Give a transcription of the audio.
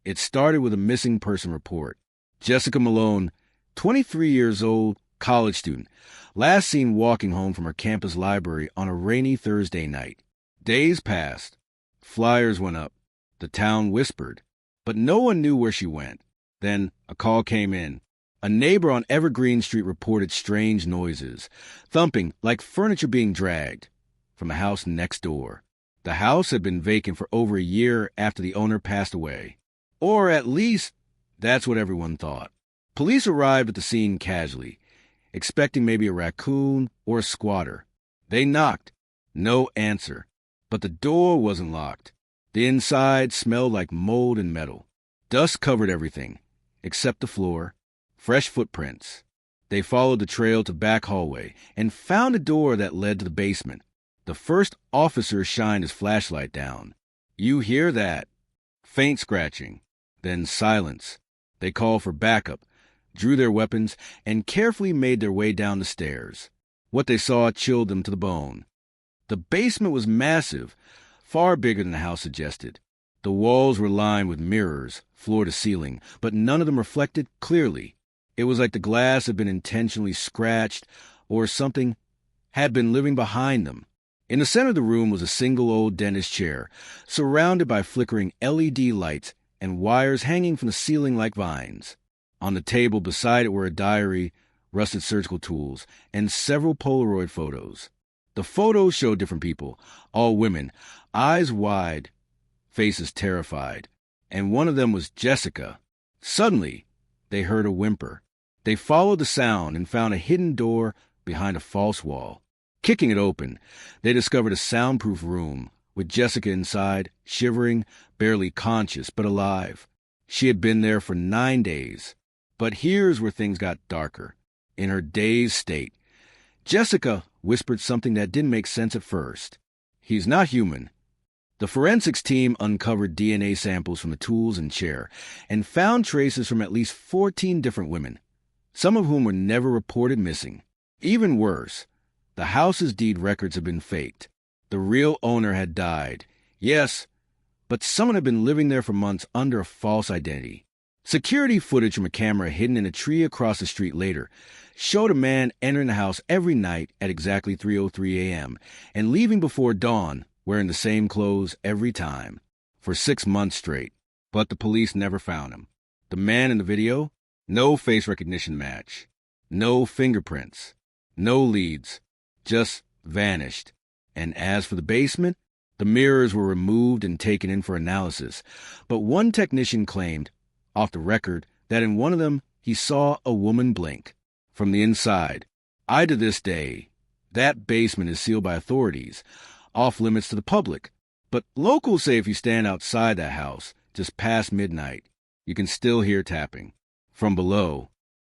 It started with a missing person report. Jessica Malone, 23 years old, college student, last seen walking home from her campus library on a rainy Thursday night. Days passed. Flyers went up. The town whispered. But no one knew where she went. Then a call came in. A neighbor on Evergreen Street reported strange noises, thumping like furniture being dragged, from a house next door. The house had been vacant for over a year after the owner passed away. Or at least, that's what everyone thought. Police arrived at the scene casually, expecting maybe a raccoon or a squatter. They knocked. No answer. But the door wasn't locked. The inside smelled like mold and metal. Dust covered everything, except the floor. Fresh footprints. They followed the trail to back hallway and found a door that led to the basement. The first officer shined his flashlight down. You hear that? Faint scratching. Then silence. They called for backup, drew their weapons, and carefully made their way down the stairs. What they saw chilled them to the bone. The basement was massive, far bigger than the house suggested. The walls were lined with mirrors, floor to ceiling, but none of them reflected clearly. It was like the glass had been intentionally scratched, or something had been living behind them. In the center of the room was a single old dentist chair, surrounded by flickering LED lights and wires hanging from the ceiling like vines. On the table beside it were a diary, rusted surgical tools, and several Polaroid photos. The photos showed different people, all women, eyes wide, faces terrified. And one of them was Jessica. Suddenly, they heard a whimper. They followed the sound and found a hidden door behind a false wall. Kicking it open, they discovered a soundproof room, with Jessica inside, shivering, barely conscious, but alive. She had been there for 9 days. But here's where things got darker. In her dazed state, Jessica whispered something that didn't make sense at first. He's not human. The forensics team uncovered DNA samples from the tools and chair and found traces from at least 14 different women, some of whom were never reported missing. Even worse, the house's deed records had been faked. The real owner had died, yes, but someone had been living there for months under a false identity. Security footage from a camera hidden in a tree across the street later showed a man entering the house every night at exactly 3:03 a.m. and leaving before dawn, wearing the same clothes every time, for 6 months straight. But the police never found him. The man in the video? No face recognition match. No fingerprints. No leads. Just vanished. And as for the basement, the mirrors were removed and taken in for analysis. But one technician claimed, off the record, that in one of them he saw a woman blink. From the inside, to this day, that basement is sealed by authorities, off limits to the public. But locals say if you stand outside that house, just past midnight, you can still hear tapping. From below,